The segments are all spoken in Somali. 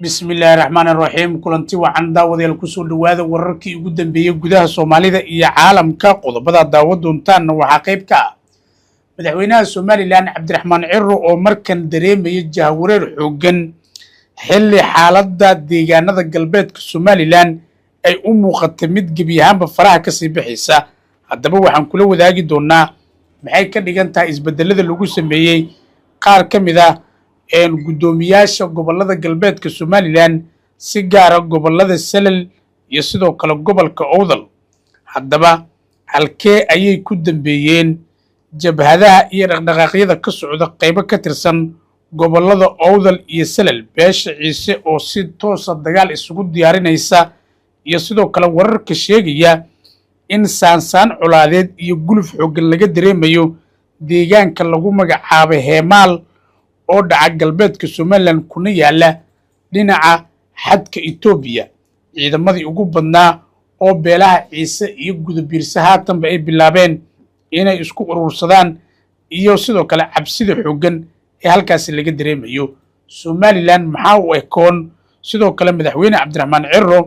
بسم الله الرحمن الرحيم كلنتي وعن داود يلكسو دواده wararkii ugu dambeeyay gudaha Soomaalida iyo caalamka qodobada daawad doontaan waxa qayb ka ah madaxweynaha Soomaaliland Cabdiraxmaan Cirro oo markan dareemay jahwareer xooggan xilli xaaladda deegaanada galbeedka Soomaaliland ay u muuqatay mid gebi ahaanba faraha ka sii bixisa haddaba waxaan kula wadaagi doonaa maxay ka dhigan tahay isbedelada lagu sameeyay qaar ka mid ah gudoomiyaasha gobolada galbeedka Soomaaliland si gaar ah gobolada Salal iyo sidoo kale gobolka Awdal haddaba halkee ayay ku dambeeyeen jabhadaha iyo dhaqdhaqaaqyada ka socda qaybo ka tirsan gobolada Awdal iyo Salal beesha Ciise oo si toos ah dagaal isugu diyaarinaysa iyo sidoo kale wararka sheegaya in saansaan culaadeed iyo guluf xooggan laga dareemayo deegaanka lagu magacaabay Heemaal oo dhaca galbeedka Soomaaliland kuna yaala dhinaca xadka Itoobiya ciidamadii ugu badnaa oo beelaha Ciise iyo gudabiirsa haatanba ay bilaabeen inay isku urursadaan iyo sidoo kale cabsida xooggan ee halkaas laga dareemayo Soomaaliland maxaa u ekoon sidoo kale madaxweyne Cabdiraxmaan Cirro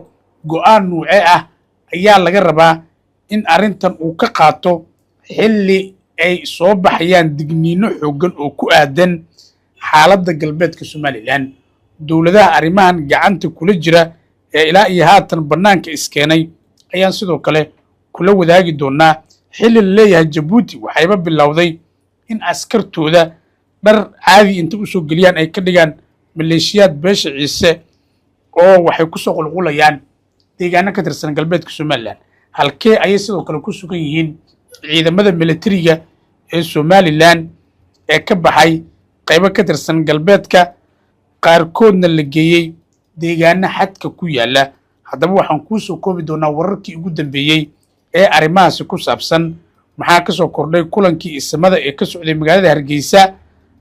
go'aan nuuce ah ayaa laga rabaa in arrintan uu ka qaato xilli ay soo baxayaan digniino xooggan oo ku aadan xaaladda galbeedka Soomaaliland dawladaha arrimahan gacanta kula jira ee ilaa iyo haatan banaanka iskeenay ayaan sidoo kale kula wadaagi doonaa xilli la leeyahay Djibouti waxayba bilowday in askartooda dhar caadi inta u soo geliyaan ay ka dhigaan maleeshiyaad beesha Ciise oo waxay ku soo qulqulayaan deegaano ka tirsan galbeedka Soomaaliland halkee ayay sidoo kale ku sugan yihiin ciidamada militariga ee Soomaaliland ee ka baxay qaybo ka tirsan galbeedka qaarkoodna la geeyay deegaano xadka ku yaala haddaba waxaan ku soo koobi doonaa wararkii ugu dambeeyay ee arrimahaasi ku saabsan maxaa ka soo kordhay kulankii ismada ee ka socday magaalada Hargeysa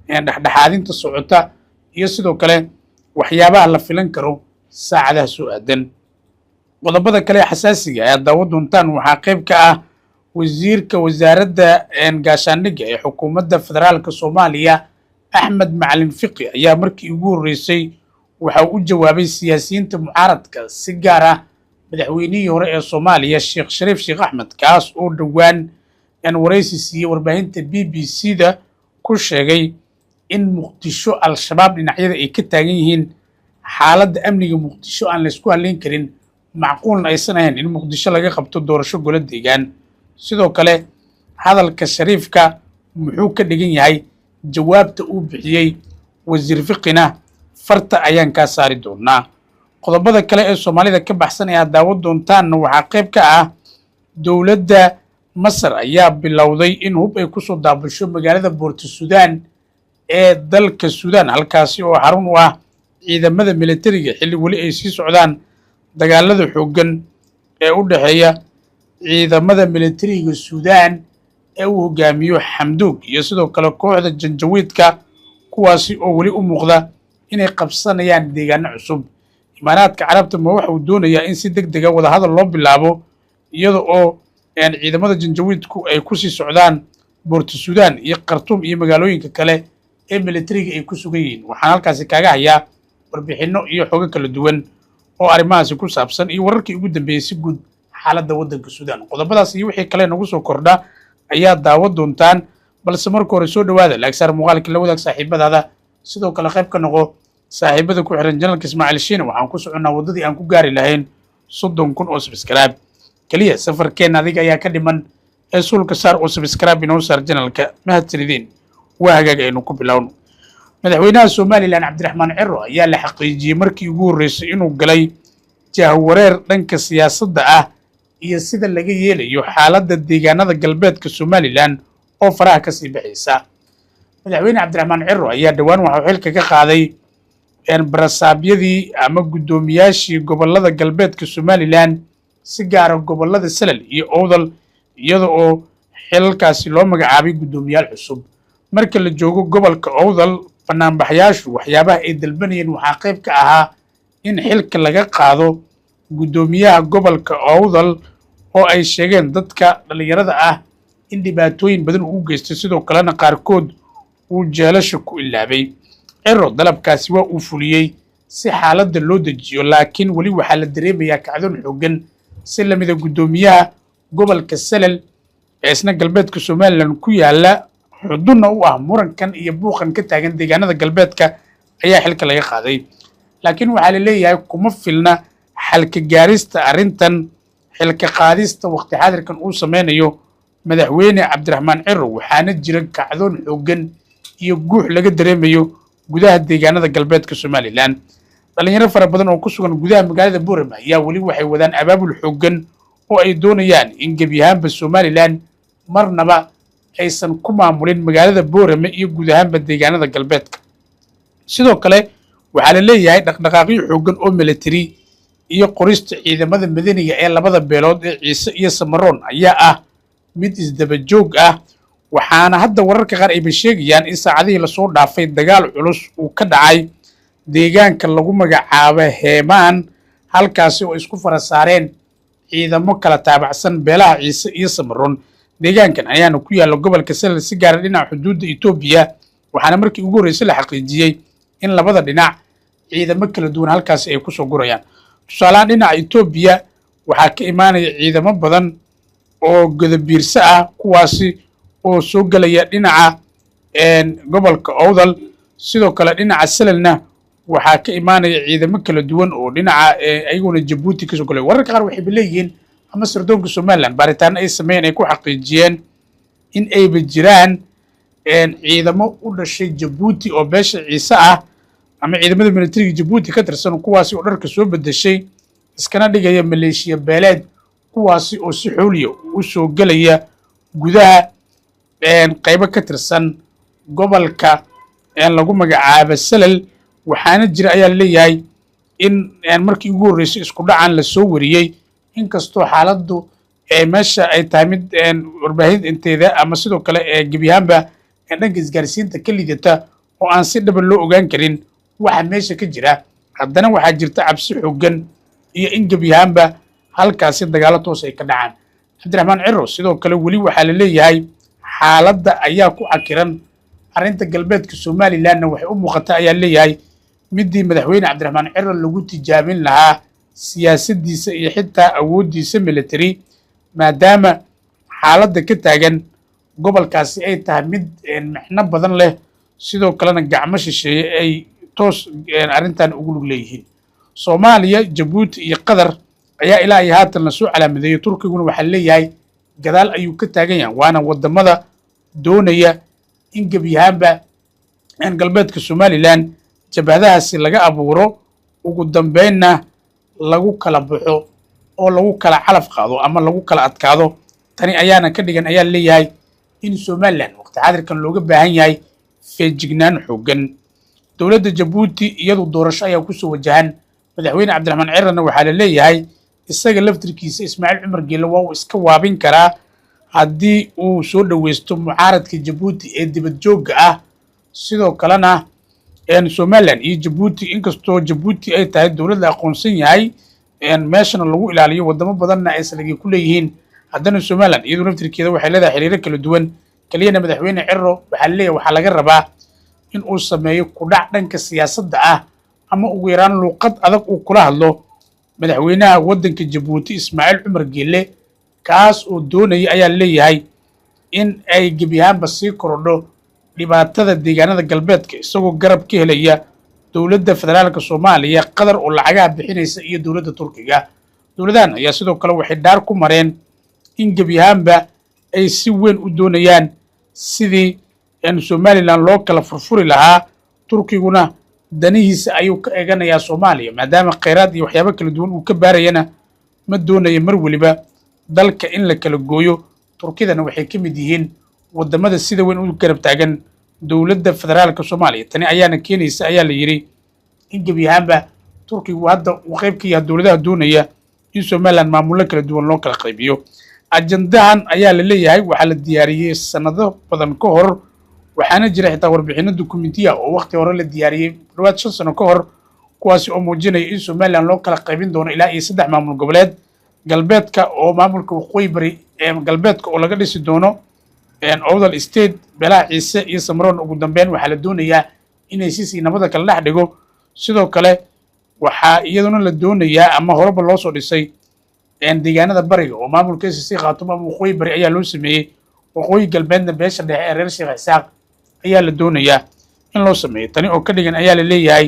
ee dhexdhexaadinta socota iyo sidoo kale waxyaabaha la filan karo saacadaha soo aadan qodobada kale xasaasiga ah daawad doontaan waxaa qayb ka ah wasiirka wasaaradda gaashaandhigga ee xukuumadda federaalka Soomaaliya Axmed Macalin Fiqi ayaa markii ugu horeysay waxa uu jawaabay siyaasiyiinta mucaaradka si gaar ah madaxweynihii hore ee Soomaaliya Sheekh Shariif Sheekh Axmed kaas oo dhawaan wareysi siiyay warbaahinta BBC-da ku sheegay in Muqdisho al-shabaab dhinacyada ay ka taagan yihiin xaaladda amniga Muqdisho aan la isku haleyn karin macquulna aysan ahayn in Muqdisho laga qabto doorasho golo deegaan sidoo kale hadalka Shariifka muxuu ka dhigan yahay jawaabta uu bixiyay wasiir Fiqina farta ayaan ka saari doonaa qodobada kale ee Soomaalida ka baxsan ee daawad doontaan waxa qayb ka ah dawladda Masar ayaa bilowday in hub ay ku soo daabasho magaalada Port Sudan ee dalka Sudan halkaasi oo xarun u ah ciidamada militariga xilli wali ay sii socdaan dagaalada xooggan ee u dhaxeeya ciidamada militariga Sudan ee uu hogaamiyo Xamduug iyo sidoo kale kooxda Janjawiidka kuwaasi oo wali u muuqda inay qabsanayaan deegaano cusub Imaaraadka Carabta ma waxa uu doonayaa in si degdeg ah wada hadal loo bilaabo iyada oo ciidamada Janjawiidku ay ku sii socdaan Port Sudan iyo Khartoum iyo magaalooyinka kale ee militariga ay ku sugan yihiin waxaan halkaasi kaaga hayaa warbixino iyo xogo kala duwan oo arrimahaasi ku saabsan iyo wararkii ugu dambeeyay si guud xaaladda waddanka Sudan qodobadaas iyo wixii kale nagu soo kordha ayaa daawad doontaan balse marka hore soo dhawaada laagsaar muuqaalka la wadaag saaxiibadaada sidoo kale qayb ka noqo saaxiibada ku xiran channelka Ismaaciil Shiine waxaan ku soconaa wadadii aan ku gaari lahayn 30,000 oo subscribe kaliya safarkeena adiga ayaa ka dhiman ee sulka saar oo subscribe inoo saar channelka mahadsanidin waa hagaag aynu ku bilowno madaxweynaha Soomaaliland Cabdiraxmaan Cirro ayaa la xaqiijiyay markii ugu horeysay inuu galay jahwareer dhanka siyaasadda ah iyo sida laga yeelayo xaaladda deegaanada galbeedka Soomaaliland oo faraha ka sii bixisa madaxweyne Cabdiraxmaan Cirro ayaa dhawaan waxa uu xilka ka qaaday barasaabyadii ama gudoomiyaashii gobolada galbeedka Soomaaliland si gaar ah gobolada Salal iyo Awdal iyada oo xilalkaasi loo magacaabay gudoomiyaal cusub marka la joogo gobolka Awdal banaanbaxayaashu waxyaabaha ay dalbanayeen waxaa qayb ka ahaa in xilka laga qaado gudoomiyaha gobolka Awdal oo ay sheegeen dadka dhalinyarada ah in dhibaatooyin badan uu geystay sidoo kalena qaarkood uu jeelasho ku ilaabay Cirro dalabkaasi waa uu fuliyay si xaaladda loo dejiyo, laakiin weli waxaa la dareemayaa kacdoon xooggan si lamida guddoomiyaha gobolka Salal ee isna galbeedka Somaliland ku yaala xudunna u ah murankan iyo buuqan ka taagan deegaanada galbeedka ayaa xilka laga qaaday. laakiin waxaa la leeyahay kuma filna xalka gaarista arrintan xilka qaadista waqti xaadirkan uu sameynayo madaxweyne Cabdiraxmaan Ciro, waxaana jira kacdoon xooggan iyo guux laga dareemayo gudaha deegaanada galbeedka Somaliland. dhalinyaro fara badan oo ku sugan gudaha magaalada Boorama ayaa weli waxay wadaan abaabul xooggan oo ay doonayaan in gebi ahaanba Somaliland marnaba aysan ku maamulin magaalada Boorama iyo guud ahaanba deegaanada galbeedka. sidoo kale waxaa la leeyahay dhaqdhaqaaqyo xooggan oo military iyo qorista ciidamada madaniga ee labada beelood ee Ciise iyo Samaroon ayaa ah mid isdaba joog ah, waxaana hadda wararka qaar ay sheegayaan in saacadihii lasoo dhaafay dagaal culus uu ka dhacay deegaanka lagu magacaabo Heemaan, halkaasi oo isku fara saareen ciidamo kala taabacsan beelaha Ciise iyo Samaroon. deegaankan ayaana ku yaala gobolka Salal si gaar ah dhinaca xuduudda Itoobiya, waxaana markii ugu horreysay la xaqiijiyey in labada dhinac ciidamo kala duwan halkaasi ay ku soo gurayaan. tusaalahaan dhinaca Itoobiya waxaa ka imaanaya ciidamo badan oo godobiirso ah, kuwaasi oo soo gelaya dhinaca gobolka Awdal. sidoo kale dhinaca Salalna waxaa ka imaanaya ciidamo kala duwan oo dhinaca ayaguna Jabuuti ka soo galay. wararka qaar waxay leeyihiin ama sirdoonka Somaliland baaritaan ay sameeyeen ay ku xaqiijiyeen in ayba jiraan ciidamo u dhashay Jabuuti oo beesha Ciise ah ama ciidamada militariga Jabuuti ka tirsan, kuwaasi oo dharka soo bedeshay iskana dhigaya maleeshiya beeleed, kuwaasi oo si xooliya u soo gelaya gudaha qaybo ka tirsan gobolka lagu magacaabo Salal. waxaana jira ayaa leeyahay in markii ugu horreysay isku dhacan la soo wariyey, inkastoo xaaladdu meesha ay tahay mid warbaahinta inteeda ama sidoo kale gebi ahaanba dhanka isgaarsiinta ka lidata oo aan si dhaba loo ogaan karin waxa meesha ka jira. haddana waxaa jirta cabsi xooggan iyo in gebi ahaanba halkaasi dagaalo toos ay ka dhacaan. Cabdiraxmaan Ciro sidoo kale weli waxaa la leeyahay xaaladda ayaa ku cakiran. arrinta galbeedka Somalilandna waxay u muuqataa ayaa leeyahay midii madaxweyne Cabdiraxmaan Ciro lagu tijaabin lahaa siyaasaddiisa iyo xitaa awooddiisa military, maadaama xaaladda ka taagan gobolkaasi ay tahay mid micno badan leh, sidoo kalena gacmo shisheeye ay toos arrintan ugu lug leeyihiin. Soomaaliya, Jabuuti iyo Qatar ayaa ilaa iyo haatan la soo calaamadeeyay. Turkiguna waxaa leeyahay gadaal ayuu ka taagan yahay, waana wadamada doonaya in gebi ahaanba galbeedka Somaliland jabhadahaasi laga abuuro, ugu dambeynna lagu kala baxo oo lagu kala calaf qaado ama lagu kala adkaado. tani ayaana ka dhigan ayaa leeyahay in Somaliland waqti xaadirkan looga baahan yahay feejignaan xooggan. dowladda Jabuuti iyadu doorasho ayaa ku soo wajahan. madaxweyne Cabdiraxmaan Cirana waxaa la leeyahay isaga laftirkiisa Ismaaciil Cumar Geele waa uu iska waabin karaa haddii uu soo dhaweysto mucaaradka Jabuuti ee dibad joogga ah. sidoo kalena Somaliland iyo Jabuuti, inkastoo Jabuuti ay tahay dowlad la aqoonsan yahay meeshana lagu ilaaliyo wadamo badanna ay saligi ku leeyihiin, haddana Somaliland iyadu laftirkeeda waxay leedahay xiriiro kala duwan. keliyana madaxweyne Ciro waxaa leeyahay waxaa laga rabaa in uu sameeyo kudhac dhanka siyaasadda ah ama ugu yaraan luuqad adag uu kula hadlo madaxweynaha waddanka Jabuuti Ismaaciil Cumar Geele, kaas oo doonaya ayaa leeyahay in ay gebi ahaanba sii korodho dhibaatada deegaanada galbeedka, isagoo garab ka helaya dowladda federaalka Soomaaliya, Qatar oo lacagaha bixinaysa iyo dowladda Turkiga. dowladahan ayaa sidoo kale waxay dhaar ku mareen in gebi ahaanba ay si weyn u doonayaan sidii Somaliland loo kala furfuri lahaa. Turkiguna danihiisa ayuu ka eeganayaa Soomaaliya, maadaama kheyraad iyo waxyaabo kala duwan uu ka baarayana ma doonayo mar waliba dalka in la kala gooyo. Turkidana waxay ka mid yihiin wadamada sida weyn u garab taagan dowladda federaalka Soomaaliya. tani ayaana keenaysa ayaa la yiri in gebi ahaanba Turkigu hadda uu qayb ka yahay dowladaha doonaya in Somaliland maamulo kala duwan loo kala qaybiyo. ajandahan ayaa la leeyahay waxaa la diyaariyey sanado badan ka hor, waxaana jira xitaa warbixino dukumentiya oo waqti hore la diyaariyey dhawaad 5 sano ka hor, kuwaasi oo muujinaya in Somaliland loo kala qaybin doono ilaa iyo 3 maamul goboleed. galbeedka oo maamulka waqooyi bari galbeedka oo laga dhisi doono Awdal State, beelaha Ciise iyo Samaroon. ugu dambeyn waxaa la doonayaa inay si nabada kala dhex dhigo. sidoo kale waxaa iyaduna la doonayaa ama horeba loo soo dhisay deegaanada bariga oo maamulka SSC Khaatumo ama waqooyi bari ayaa loo sameeyey waqooyi galbeedna beesha dhexe ee reer Sheekh Isaaq ayaa la doonayaa in loo sameeyo tani oo ka dhigan ayaa la leeyahay